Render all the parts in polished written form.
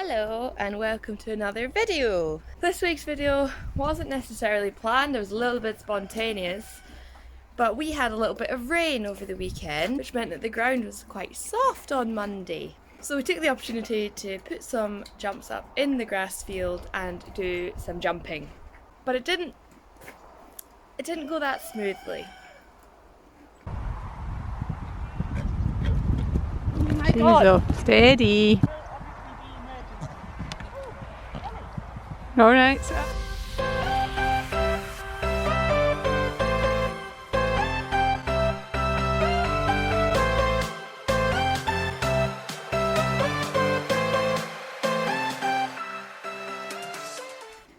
Hello and welcome to another video. This week's video wasn't necessarily planned, it was a little bit spontaneous, but we had a little bit of rain over the weekend, which meant that the ground was quite soft on Monday. So we took the opportunity to put some jumps up in the grass field and do some jumping. But it didn't go that smoothly. Oh my God. Steady. Alright.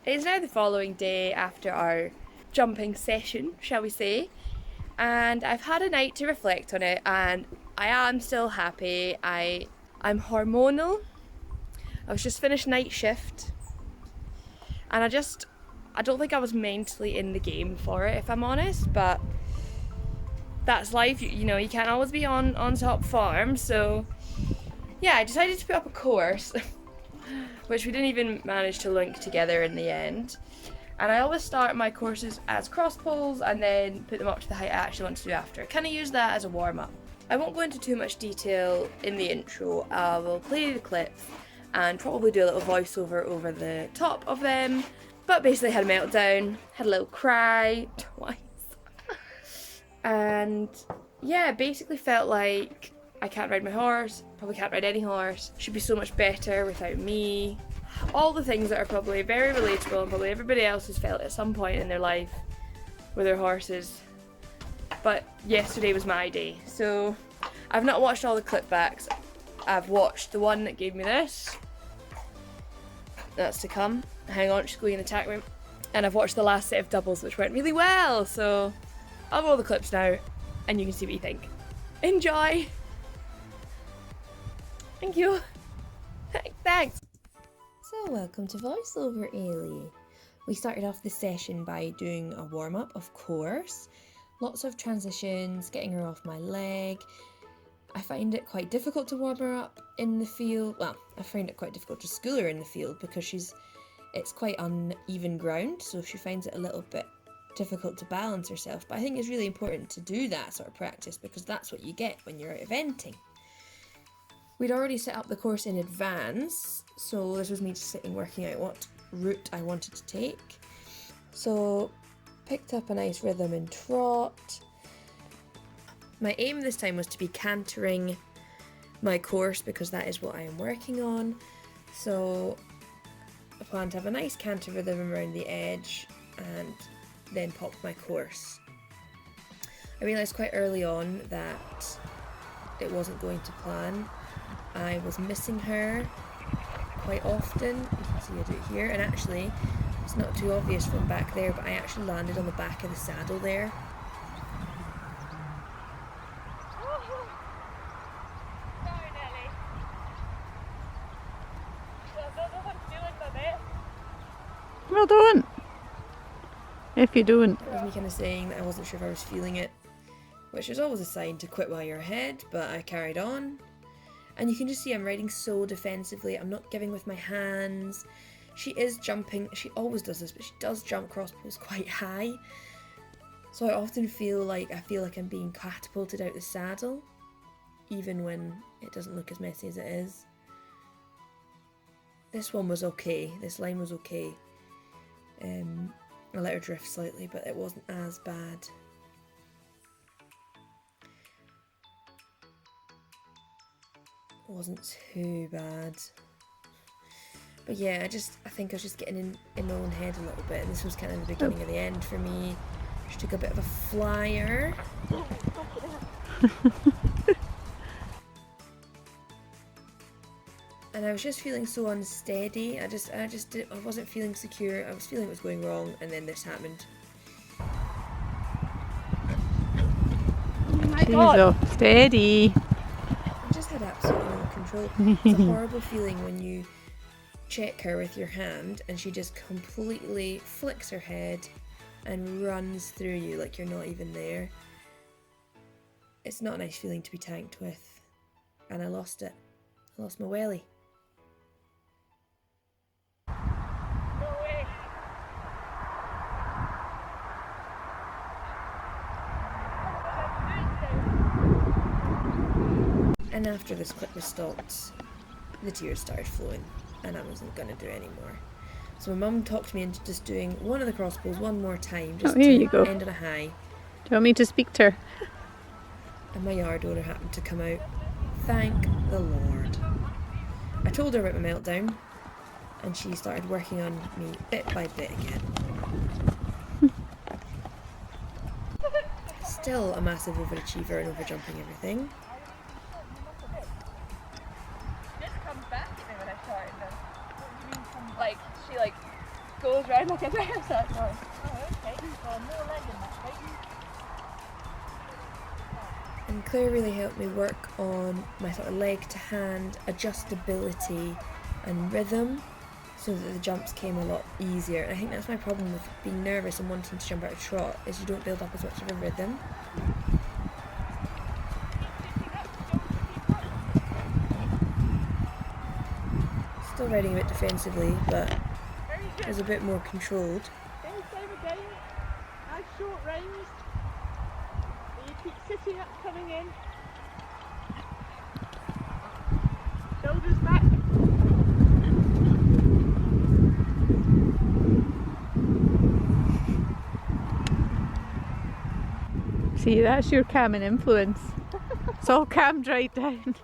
It is now the following day after our jumping session, shall we say, and I've had a night to reflect on it and I am still happy. I'm hormonal. I was just finished night shift and I don't think I was mentally in the game for it, if I'm honest, but that's life. You know, you can't always be on top form, so yeah, I decided to put up a course which we didn't even manage to link together in the end. And I always start my courses as cross poles and then put them up to the height I actually want to do after. I kind of use that as a warm-up. I won't go into too much detail in the intro. I will play the clips and probably do a little voiceover over the top of them. But basically had a meltdown, had a little cry twice. And yeah, basically felt like I can't ride my horse, probably can't ride any horse, should be so much better without me. All the things that are probably very relatable and probably everybody else has felt at some point in their life with their horses. But yesterday was my day. So I've not watched all the clip backs. I've watched the one that gave me this. That's to come. Hang on, she's going in the tack room. And I've watched the last set of doubles, which went really well. So I'll roll the clips now and you can see what you think. Enjoy! Thank you. Thanks. So welcome to voiceover, Ailey. We started off the session by doing a warm-up, of course. Lots of transitions, getting her off my leg. I find it quite difficult to warm her up in the field. Well, I find it quite difficult to school her in the field because it's quite uneven ground, so she finds it a little bit difficult to balance herself. But I think it's really important to do that sort of practice because that's what you get when you're out eventing. We'd already set up the course in advance, so this was me just sitting working out what route I wanted to take. So picked up a nice rhythm in trot. My aim this time was to be cantering my course because that is what I am working on. So I plan to have a nice canter rhythm around the edge and then pop my course. I realised quite early on that it wasn't going to plan. I was missing her quite often. You can see I do it here, and actually it's not too obvious from back there, but I actually landed on the back of the saddle there. Well done. If you don't. That was me kind of saying that I wasn't sure if I was feeling it, which is always a sign to quit while you're ahead, but I carried on. And you can just see I'm riding so defensively. I'm not giving with my hands. She is jumping. She always does this, but she does jump cross poles quite high. So I often feel like I'm being catapulted out the saddle, even when it doesn't look as messy as it is. This one was okay. This line was okay. I let her drift slightly, but it wasn't as bad. Wasn't too bad, but yeah, I think I was just getting in my own head a little bit, and this was kind of the beginning of the end for me. She took a bit of a flyer. And I was just feeling so unsteady. I wasn't feeling secure. I was feeling it was going wrong, and then this happened. Oh my God. Steady. I just had absolutely no control. It's a horrible feeling when you check her with your hand and she just completely flicks her head and runs through you like you're not even there. It's not a nice feeling to be tanked with. And I lost it. I lost my welly. then after this clip was stopped, the tears started flowing and I wasn't going to do it anymore. So my mum talked me into just doing one of the crossbows one more time, just here to you go. end on a high. Do you want me to speak to her? And my yard owner happened to come out. Thank the Lord. I told her about my meltdown and she started working on me bit by bit again. Still a massive overachiever and overjumping everything. This comes back at me when I start it though. What do you mean comes like she like goes round like a mouse that time. Oh okay. Well more leg in that, right? And Claire really helped me work on my sort of leg to hand adjustability and rhythm so that the jumps came a lot easier. And I think that's my problem with being nervous and wanting to jump out a trot, is you don't build up as much of a rhythm. Still riding a bit defensively, but it was a bit more controlled. Okay, same again. Nice short range. You keep sitting up, coming in. Shoulders back. See, that's your calming influence. It's all calmed right down.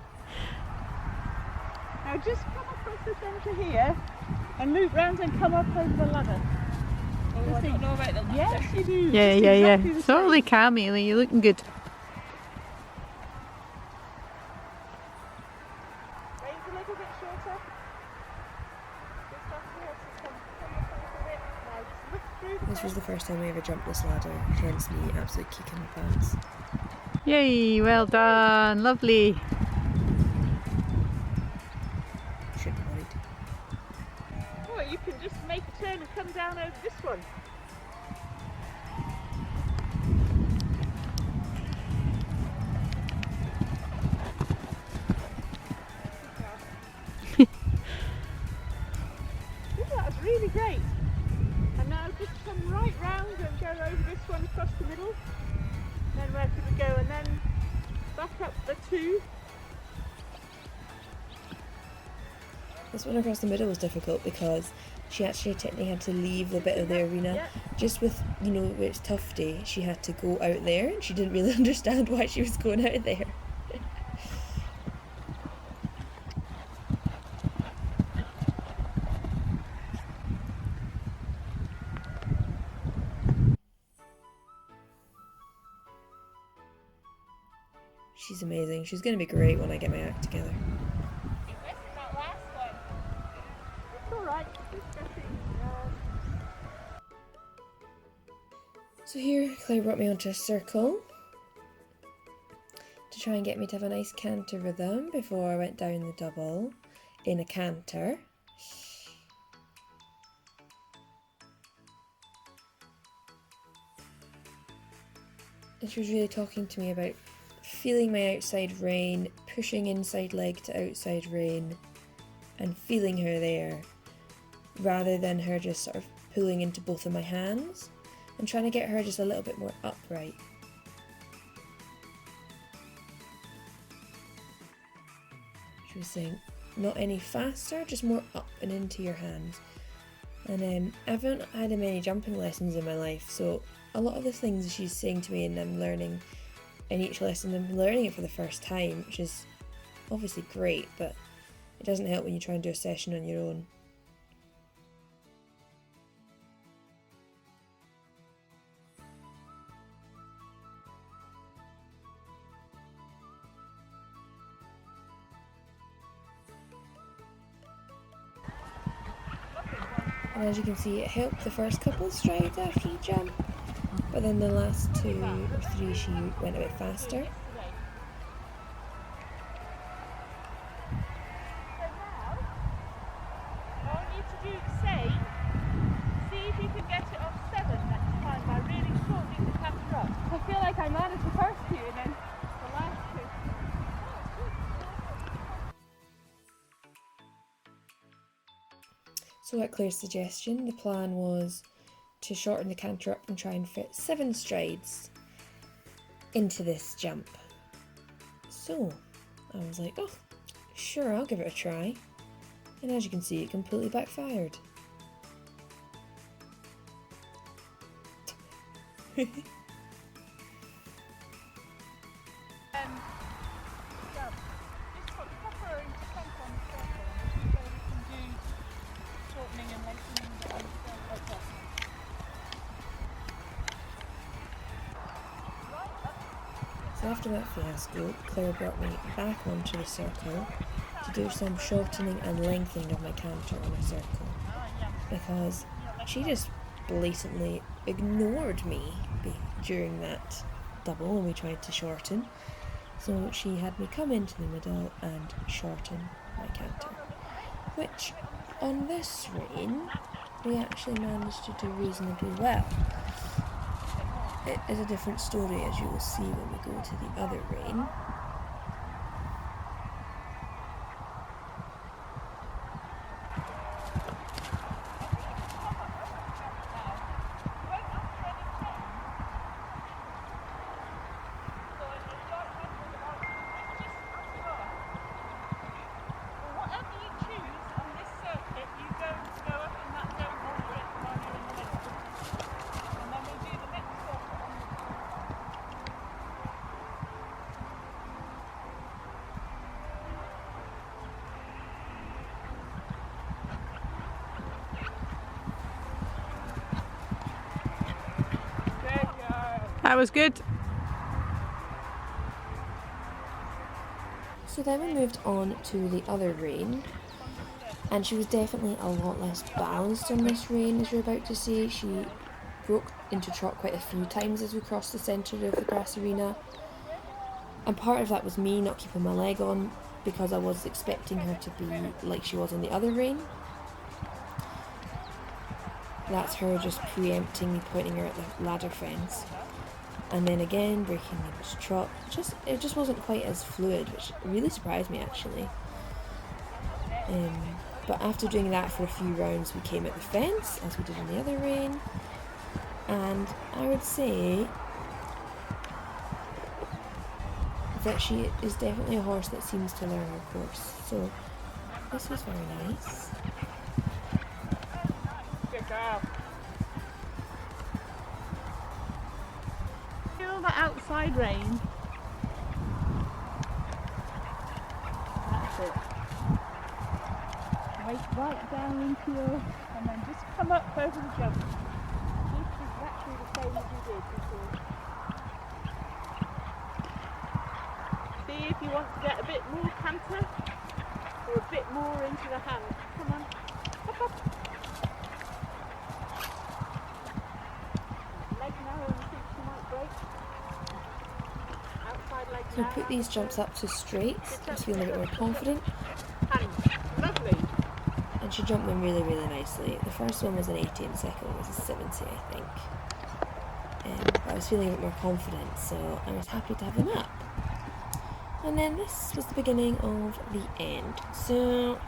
Now just come across the centre here and loop round and come up over the ladder. Oh, I don't know about the ladder. Yes, you do. Yeah, Just yeah, exactly yeah. the It's totally same. calm, Ailey. You're looking good. Raise a little bit shorter. Just up here, so come up a little bit. Now just look through the This was the first time I ever jumped this ladder, hence me absolutely kicking my pants. Yay, well done. Lovely. Shouldn't have worried. Or you can just make a turn and come down over this one. Ooh, that was really great. And now just come right round and go over this one across the middle. Then where could we go? And then back up the two. This one across the middle was difficult because she actually technically had to leave the bit of the arena. Yeah. Just with, you know, where it's tufty, she had to go out there and she didn't really understand why she was going out there. She's amazing. She's going to be great when I get my act together. That last one. It's alright. It's getting, So here, Claire brought me onto a circle to try and get me to have a nice canter rhythm before I went down the double in a canter. And she was really talking to me about feeling my outside rein, pushing inside leg to outside rein, and feeling her there, rather than her just sort of pulling into both of my hands, and trying to get her just a little bit more upright. She was saying, not any faster, just more up and into your hands. And I haven't had many jumping lessons in my life, so a lot of the things she's saying to me and I'm learning in each lesson, I'm learning it for the first time, which is obviously great, but it doesn't help when you try and do a session on your own. And as you can see, it helped the first couple of strides after you jump, but then the last 2 or 3 she went a bit faster. So now, I want you to do the same. See if you can get it off 7 next time by really shortening the canter up. I feel like I managed the first 2 and then the last 2. So at Claire's suggestion, the plan was to shorten the canter up and try and fit 7 strides into this jump. So I was like, oh, sure, I'll give it a try. And as you can see, it completely backfired. Just put proper into front on the circle, so we can do shortening and lengthening down like that. So after that fiasco, Claire brought me back onto the circle to do some shortening and lengthening of my canter on a circle, because she just blatantly ignored me during that double when we tried to shorten. So she had me come into the middle and shorten my canter, which on this rein we actually managed to do reasonably well. It is a different story, as you will see when we go to the other rein. That was good. So then we moved on to the other rein, and she was definitely a lot less balanced on this rein, as you're about to see. She broke into trot quite a few times as we crossed the centre of the grass arena, and part of that was me not keeping my leg on, because I was expecting her to be like she was on the other rein. That's her just preempting me, pointing her at the ladder fence. And then again, breaking into trot. It just wasn't quite as fluid, which really surprised me actually. But after doing that for a few rounds, we came at the fence, as we did on the other rein. And I would say that she is definitely a horse that seems to learn her course. So this was very nice. Good girl. Feel the outside rein. That's it. Weight right down into your, and then just come up over the jump. This is exactly the same as you did before. See if you want to get a bit more canter or a bit more into the hand. Come on, hop up. Leg narrow and think she might break. Outside leg So narrow. put these jumps up to straight, just feeling a bit more confident. Hand. Lovely. And she jumped them really, really nicely. The first one was an 80 and the second one was a 70, I think. But I was feeling a bit more confident, so I was happy to have them up. And then this was the beginning of the end. So,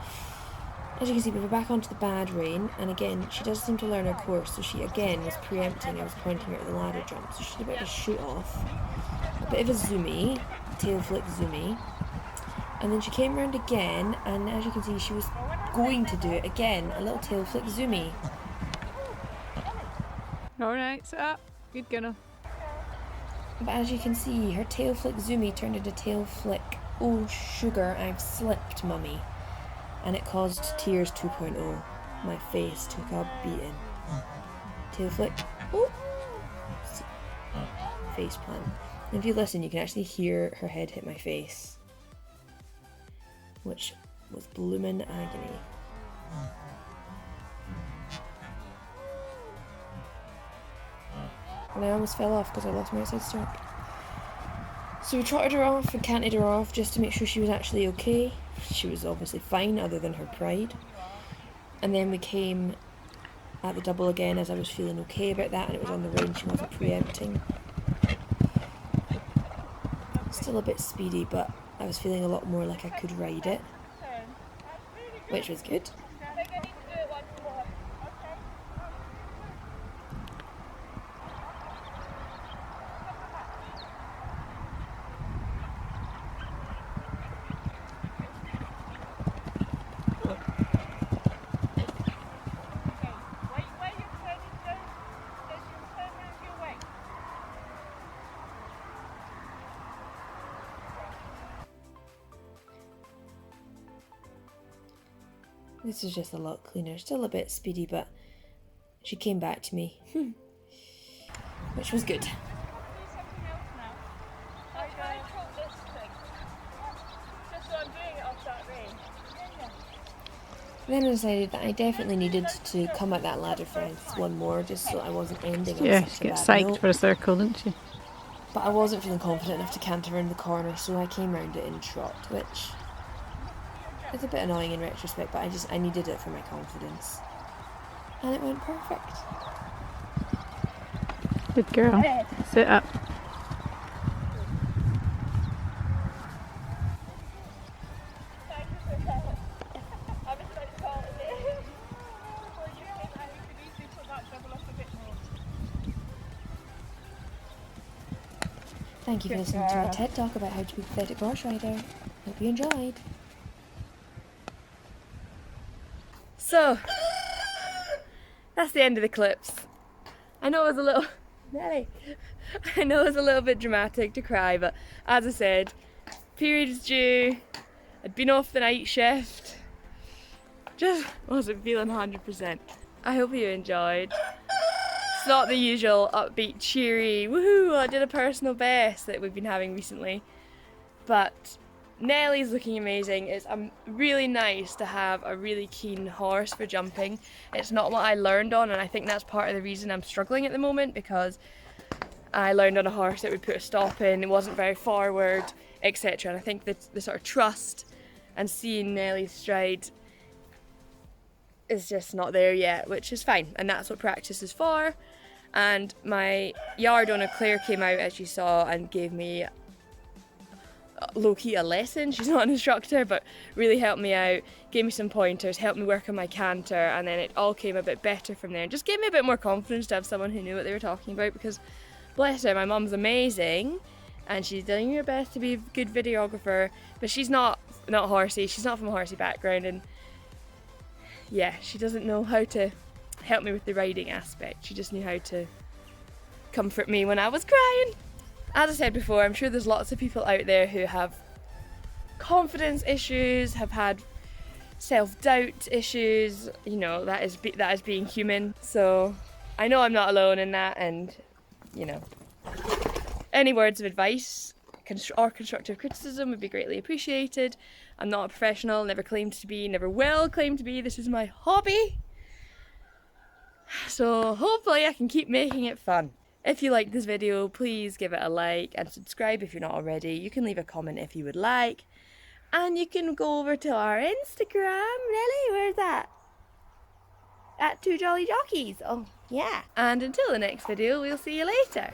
as you can see, we were back onto the bad rein, and again, she does seem to learn her course, so she again was preempting. I was pointing her at the ladder jump, so she did a bit of a shoot off, a bit of a zoomy, tail flick zoomy, and then she came around again, and as you can see, she was going to do it again, a little tail flick zoomy. Alright, sit up. Good girl. But as you can see, her tail flick zoomy turned into tail flick, oh sugar, I've slipped, mummy. And it caused Tears 2.0. My face took a beating. Tail flick, oh, faceplant. And if you listen, you can actually hear her head hit my face, which was bloomin' agony. And I almost fell off because I lost my outside stirrup. So we trotted her off and canted her off just to make sure she was actually okay. She was obviously fine, other than her pride. And then we came at the double again, as I was feeling okay about that, and it was on the rein, she wasn't preempting. Still a bit speedy, but I was feeling a lot more like I could ride it, which was good. This was just a lot cleaner. Still a bit speedy, but she came back to me, which was good. Do something else now. I tried to hold this thing. Just so I'm doing it off that range. Then I decided that I definitely needed to come at that ladder fence one more, just so I wasn't ending on Yeah, such she a gets bad psyched note. for a circle, didn't she? But I wasn't feeling confident enough to canter around the corner, so I came round it in trot, which is a bit annoying in retrospect, but I needed it for my confidence. And it went perfect. Good girl. Sit up. Thank you for listening to my TED Talk about how to be a pathetic horse rider. Hope you enjoyed. So, that's the end of the clips. I know it was a little... Nelly! I know it was a little bit dramatic to cry, but as I said, period is due. I'd been off the night shift. Just wasn't feeling 100%. I hope you enjoyed. It's not the usual upbeat, cheery, woohoo, I did a personal best that we've been having recently. But Nellie's looking amazing. It's really nice to have a really keen horse for jumping. It's not what I learned on, and I think that's part of the reason I'm struggling at the moment, because I learned on a horse that would put a stop in, it wasn't very forward, etc. And I think that the sort of trust and seeing Nellie's stride is just not there yet, which is fine, and that's what practice is for. And my yard owner Claire came out, as you saw, and gave me low-key a lesson. She's not an instructor, but really helped me out, gave me some pointers, helped me work on my canter, and then it all came a bit better from there, and just gave me a bit more confidence to have someone who knew what they were talking about, because bless her, my mum's amazing and she's doing her best to be a good videographer, but she's not horsey, she's not from a horsey background, and yeah, she doesn't know how to help me with the riding aspect. She just knew how to comfort me when I was crying. As I said before, I'm sure there's lots of people out there who have confidence issues, have had self-doubt issues, you know, that is being human. So I know I'm not alone in that, and you know, any words of advice or constructive criticism would be greatly appreciated. I'm not a professional, never claimed to be, never will claim to be. This is my hobby. So hopefully I can keep making it fun. If you like this video, please give it a like and subscribe if you're not already. You can leave a comment if you would like. And you can go over to our Instagram. Really? Where's that? At TwoJollyJockeys. Oh, yeah. And until the next video, we'll see you later.